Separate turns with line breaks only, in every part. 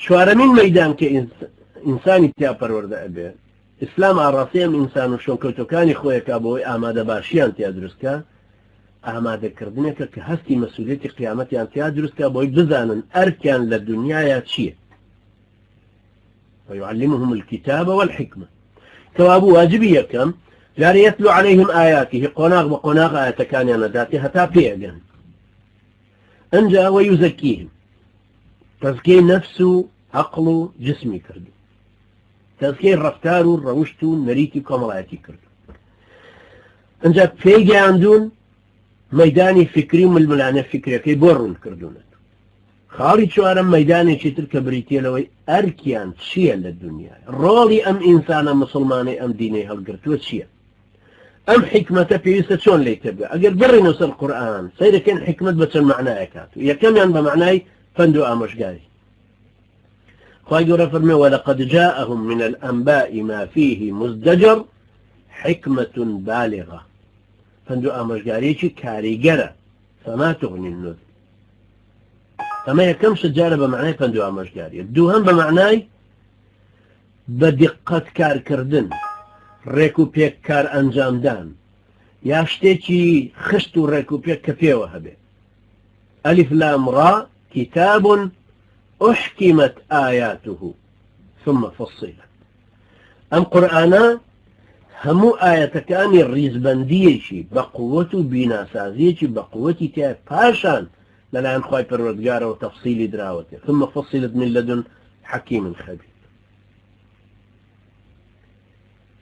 چوارەمین مەیدان کە ئینسانی تیا پەروەردە ئەبێ ئیسلام ئاڕاستەیە ئینسان و شۆنکەوتەکانی خۆیەکە بۆی ئامادە باشیان تیا دروستکە ئامادەکردنێکە کە هەستی مەسئولیەتی قیامەتیان تیا دروستکە بۆی بزانن ئەرکیان لە دنیاە چییە ويعلمهم الكتاب والحكمة كوابو واجبي يكم جاري يتلو عليهم آياته قناغ بقناغ آيات كان ينداتي هتا بيعجن انجا ويزكيهم تزكي نفسه عقله جسمي كردو تزكي رفتارو روشتو نريتي كمالاتي كردو انجا بيجي عندون ميداني فكري وململانة فكري كي بورون كردونت خاڵی چوارەم مەیدانێکی تر کە بریتێلەوەی ئەرکیان چییە لە دنیا ڕۆڵی ئەم ئینسانە مسلمانەی ئەم دینەی هەڵگرتووە چییە ئەم حکمەتە پێویستە چۆن لێی تێبگە ئەگەر بڕێنەوە سەر قورئان سەیرەکەن حکمت بە چەند معنایەکات و یەکەمیان بە معنای پند و ئامۆژگاری خوای گەورە فەرمێ وەلەقەد جاءهم من الأنباء ما فيه مزدجر حكمة بالغة پند و ئامۆژگاریەکی کاریگەرە فما تغني النذر ئەمە یەکەم شجارە بە معنای پند و ئامۆژگاریە دووهەم بە معنای بە دیقەت کارکردن ڕێک و پێک کار ئەنجامدان یا شتێکی خشت و ڕێک و پێک کە پێوە هەبێ ئەلیف لام ڕا کتاب أحكمت آياته ثم فصلت ئەم قورئانە هەموو ئاەتەکانی ڕیزبەندیەکی بە قووەت و بیناسازیەکی بە قووەتی تیا پاشان لەلایەن خوای پەروەردگارەوە تەفسیلی دراوەتێ ثم فصلت من لدن حكيم خبير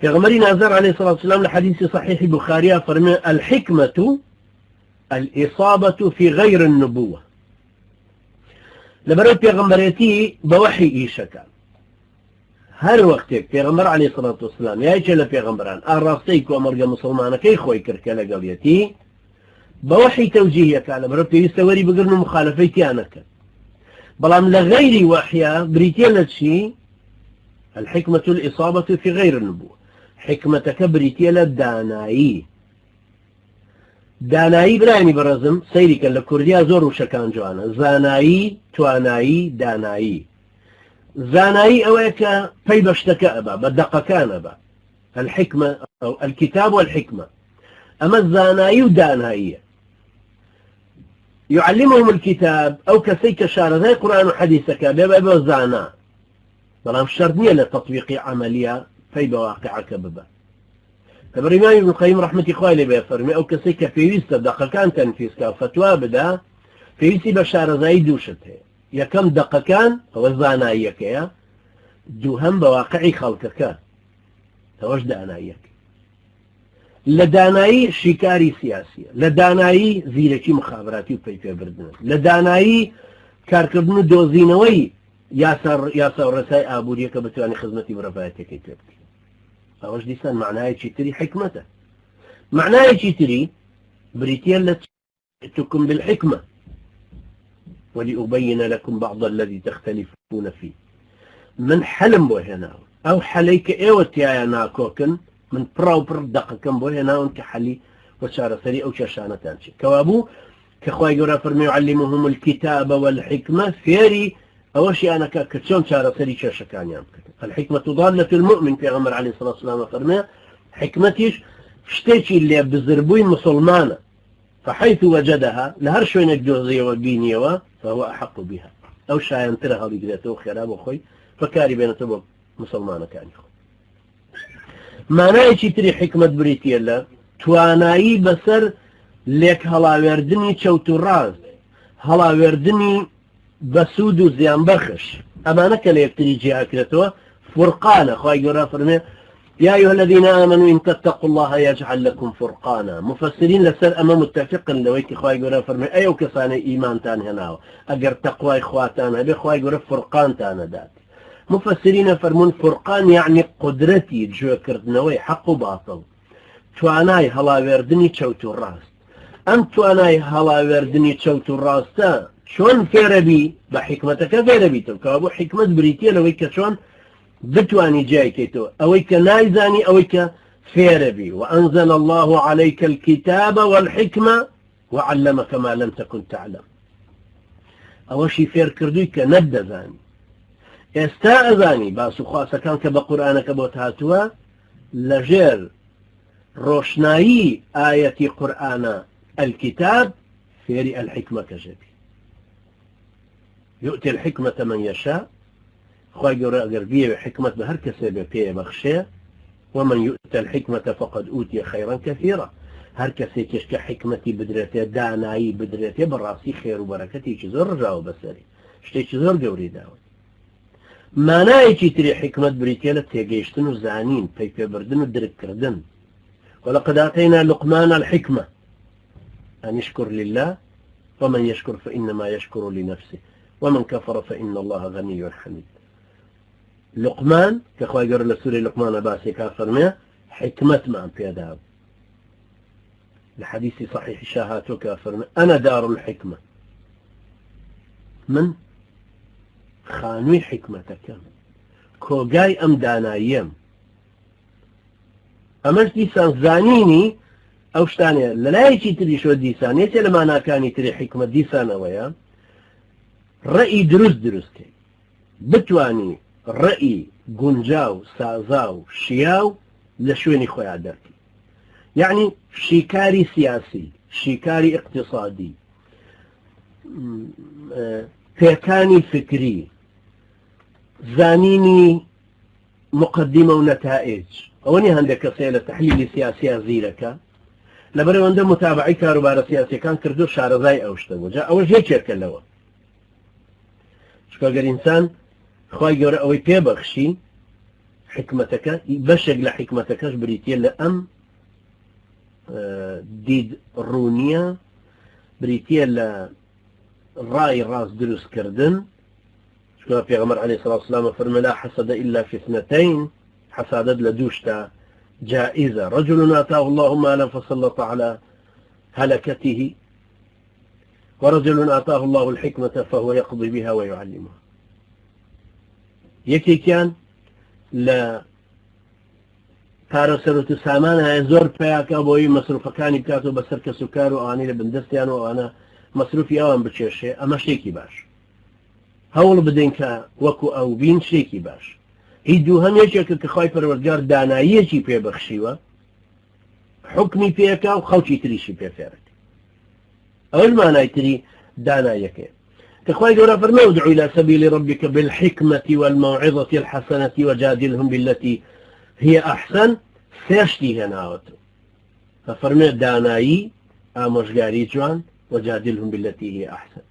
پیغمبری نازر عليه الصلاة والسلام لحديث صحيح بخاري فرمى الحكمة الإصابة في غير النبوة لبرو پیغمبريتي بوحي إيشكا هر وقتك پیغمبر عليه الصلاة والسلام يا إيشا پیغمبران الراسيك ومرقى مسلمان كي خوي كركلا قليتي بوحي توجيهك على مربي يستوري بقرن مخالفتيانك بلام لغير وحيا بريتيانا شيء الحكمة الإصابة في غير النبوة حكمتك بريتيانا دانایی برانی برزم سیری کن لکردیا زور و شکان جوانا زانایی توانایی دانایی زانایی اوه که پی بشتك ابا بدقا كان ابا الحكمة او الكتاب والحكمة اما الزانایی و دانایی يعلمهم الكتاب او كسيك شارة ذي قرآن وحديثك بيبا زانا بلام شرطنية لتطبيق عملية في بواقعك ببا فبريمان ابن القيم رحمة إخواني بيفرمي أو كسيك في ويستا دقا كان تنفيسك فتوى بدا في ويسي بشارة زي دوشته يا كم دقا كان هو الزانايك يا دوهم بواقعي خلقك توجد دانايك لداناي شكاري سياسية لداناي زيركي مخابراتي وفيفي بردنا لداناي كاركردن دوزينوي ياسر رسائي آبوريك بتواني خدمتي برفايتك يتبكي أوش ديسان معناه تري حكمته معناه تري بريتيان لتكم بالحكمة ولأبين لكم بعض الذي تختلفون فيه من حلم بوهنا أو حليك إيوتيا ناكوكن من براوبر دقكم بوهنا كحلي وشارة سري أو شاشانة تانشي كوابو كخواي قرا فرمي يعلمهم الكتاب والحكمة فيري أول شيء أنا كتشون شارة سري شاشكان يام الحكمة ضالة المؤمن في غمر عليه الصلاة والسلام فرمي حكمتيش شتيشي اللي بزربوين مسلمانة فحيث وجدها لهر شوينك جوزية وبينية فهو أحق بها أو شاين ترها بقداته خراب وخوي فكاري بين تبو مسلمانة كان يخوي معناه تري حكمة بريتي الله توانایی بسر لێک هەڵاوێردنی چەوت و ڕاز هەڵاوێردنی بەسوود و زیان بەخش ئەمانە کە لە یەکتری جیاکرێتەوە فرقانە خوای گەورە فەرمێ يا أيها الذين آمنوا إن تتقوا الله يجعل لكم فرقانا مفسرين لسر أما متفقا لويك خواهي قرأ فرمي أيو كسان إيمان تان هناو أقر تقوى إخواتان هبي خواهي قرأ فرقان تان دات مفسرين فرمون فرقان يعني قدرتي جو كردنوي حق وباطل تواناي هلا وردني تشوت الراس أم تواناي هلا وردني تشوت الراس تا شون فيربي بحكمتك فيربي تلك حكمة بريتية لويك شون بتواني جايكتو أويك نايزاني أويك فيربي وأنزل الله عليك الكتاب والحكمة وعلمك ما لم تكن تعلم أوشي فير كردويك ندزاني ئێستا ئەزانی باس و خواسەکان کە بە قورئانەکە بۆ هاتووە لەژێر ڕۆشنایی ئاەتی قورئانە الكتاب فێری الحکمە کەژەبی يؤتي الحكمة من يشاء خواهي قرأ قربية حكمة بهر كسبة بيه بخشي ومن يؤتى الحكمة فقد أوتي خيرا كثيرا هر كسي كشك حكمتي بدرتي داناي بدرتي براسي خير وبركتي چزور رجاو بسري شتي چزور قوري داوي مانای چی تری حکمت بریتیە لە تێگەیشتن و زانین پەیپێبردن و درکردن ولقد آتينا لقمان الحكمة أن يشكر لله ومن يشكر فإنما يشكر لنفسه ومن كفر فإن الله غني حميد لقمان كخوای گەورە لە سوورەی لقمان باسی كافرمي حكمت ما بيداب الحديث صحيح شاهاتو كافرمي أنا دار الحكمة من خانووی حکمەتەکەم کۆگای ئەم داناییەم ئەمەش دیسان زانینی ئەو شتانێ لەلایەکی تریشۆ دیسانێتێ لە ماناکانی تری حکمت دیسانەوەیە ڕەئی دروستکەی بتوانی ڕەئی گونجاو سازاو شیاو لە شوێنی خۆیان دەرکی یعنی شیکاری سیاسی شیکاری اقتصادی پێکانی فکری زانینی مقدمة ونتائج أولي هندك كسيلة تحليل سياسية زيركا لبري عنده متابعي كاروبار سياسي كان كردو شارزاي أوشتا وجاء أول شيء شركة لوا شكو أقر إنسان خواهي قورا أوي بيبخشي حكمتك بشق لحكمتك بريتيا لأم ديد رونيا بريتيا لرأي راس دروس كردن شكرا في غمر عليه الصلاة والسلام فرمى لا حسد إلا في اثنتين حسادت لدوشتا جائزة رجل آتاه الله مالا فسلط على هلكته ورجل آتاه الله الحكمة فهو يقضي بها ويعلمها يكي كان لا پارەسەرەوت و سامانە زۆر پیاکە بۆی مەسروفەکانی بکات و بەسەر کەس و کار و ئانی لە بندستیان و ئەوانە مەسروفی ئەوان بچێشێ ئەمە شتێکی باش هەوڵ بدەین کە وەکو ئەو بین شتێکی باش هیچ دووهەم یەکێکە کە خوای پەروەردگار داناییەکی پێبەخشیوە حکمی پێکا و خەڵکی تریشی پێفێرێت ئەوەش مانای تری داناییەکەیە کە خوای گەورە فەرمێ ادع إلى سبيل ربك بالحكمة والموعظة الحسنة وجادلهم بالتي هي أحسن سيشتي هناوتو ففرمي دانايي آموشگاری جوان وجادلهم بالتي هي أحسن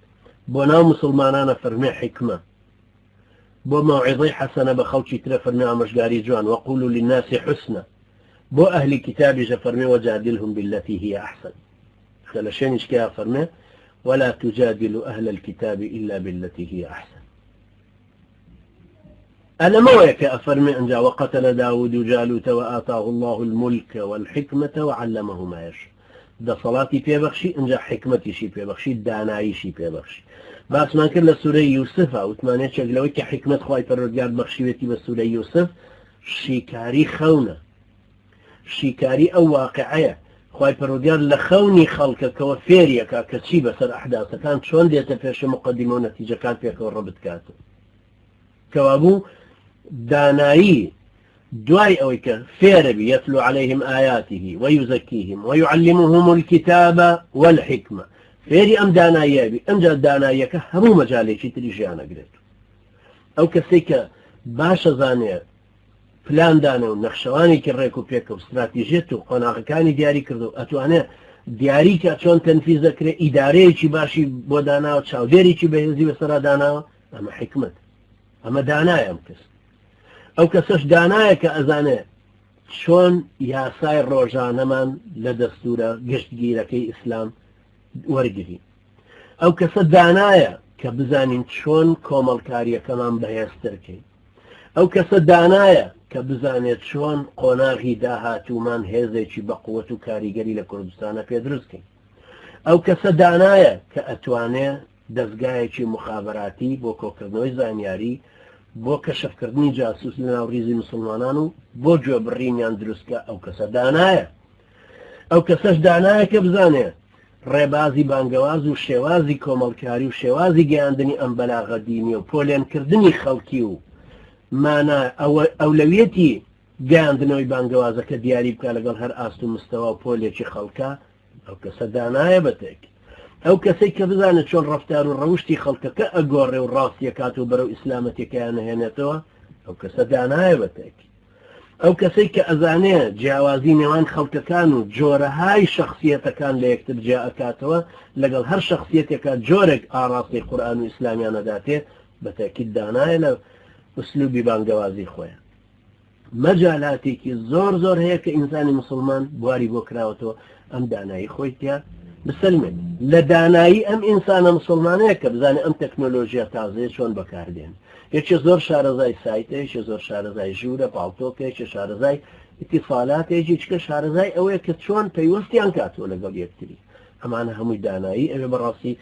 بونا مسلمانانا فرمي حكمة بو موعظي حسنة بخوشي ترى فرمي آموشگاری جوان وقولوا للناس حسنة بو أهل كتاب فرمي وجادلهم بالتي هي أحسن خلشين اشكيها فرمي ولا تجادلوا أهل الكتاب إلا بالتي هي أحسن أنا ما ويك أفرمي أن جاء وقتل داود جالوت وآتاه الله الملك والحكمة وعلمه ما يشاء ده صلاتي في بخشي أن جاء حكمتي شي في بخشي داناي شي في بخشي بس ما كان لسورة يوسف أو ثمانية شغلوك حكمة خواي فرجال بخشيتي بسورة يوسف شيكاري خونة شيكاري أو واقعية خواي فرجال لخوني خلقك وفيريك كتشي بسر أحداث كانت شون ديت فيش مقدمة ونتيجة كان فيك وربط كاتو كوابو دانایی دوای ئەوەی کە فێرەبی يتلو عليهم آياته ويزكيهم ويعلمهم الكتاب والحكمة فێری ئەم داناییەبی ئەمجا داناییەکە هەموو مەجالێکی تری ژیانەگرێت ئەو کەسێک کە باشە زانێ پلاندانە و نەخشەوانێکی ڕێک و پێکە و استراتیژێت و قۆناغەکانی دیاری کردو ئەتوانێت دیاری کە چۆن تەنفیز دەکرێت ئیدارەیەکی باشی بۆ داناوە چاودێرێکی بەهێزی بەسەرا داناوە ئەمە حکمت ئەمە دانایە ئەم کەس ئەو کەسەش دانایە کە ئەزانێ چۆن یاسای ڕۆژانەمان لە دەستورە گشتگیرەکەی ئیسلام وەرگری ئەو کەسە دانایە کە بزانین چۆن کۆمەڵکاریەکەمان بەهێزترکەین ئەو کەسە دانایە کە بزانێت چۆن قۆناغی داهاتوومان هێزێکی بەقووەت و کاریگەری لە کوردستانە پێ دروستکەین ئەو کەسە دانایە کە ئەتوانێت دەستگایەکی مخابراتی بۆ کۆکردنەوەی زانیاری بۆ کەشفکردنی جاسوس لە ناوڕیزی مسلمانان و بۆ گوێبڕینیان دروستکە ئەو کەسە دانایە ئەو کەسەش دانایە کە بزانێت ڕێبازی بانگەواز و شێوازی کۆمەڵکاری و شێوازی گەیاندنی ئەم بەلاغە دینی و پۆلێنکردنی خەڵکی و مانە ئەولەویەتی گەیاندنەوەی بانگەوازەکە دیاری بکە لەگەڵ هەر ئاست و مستەوا و پۆلێکی خەڵکە ئەو کەسە دانایە بەتێک ئەو کەسێک کە بزانێت چۆن ڕەفتار و ڕەوشی خەڵکەکە ئەگۆڕێ و ڕاستیەکات و بەرەو ئیسلامەتێکیان نهێنێتەوە ئەو کەسە دانایە بەتێک ئەو کەسێک کە ئەزانێ جیاوازی نێوان خەڵکەکان و جۆرەهای شخصیەتەکان لە یەکتر جیا ئەکاتەوە لەگەڵ هەر شخصیەتێکە جۆرێک ئاراستی قورئان و ئیسلامیانەداتێ بەتەکید دانایە لە ئوسلوبی بانگەوازی خۆیان مەجالاتێکی زۆر هەیە کە ئینسانی مسلمان بواری بۆ کراوەتەوە ئەم دانایی خۆی تیا بسلمێت لە دانایی ئەم ئینسانە مسلمانەیە کە بزانێت ئەم تەکنۆلۆژیە تازەیە چۆن بەکاردێن یەکێ زۆر شارەزای سایتێکی زۆر شارەزای ژوورە پاڵتۆکێکی شارەزای ئیتیفالاتێکی چکە شارەزای ئەوەیە کە چۆن پەیوەستیان کاتەوە لەگەڵ یەکتری ئەمانە هەمووی دانایی ئەوێ بەڕاستی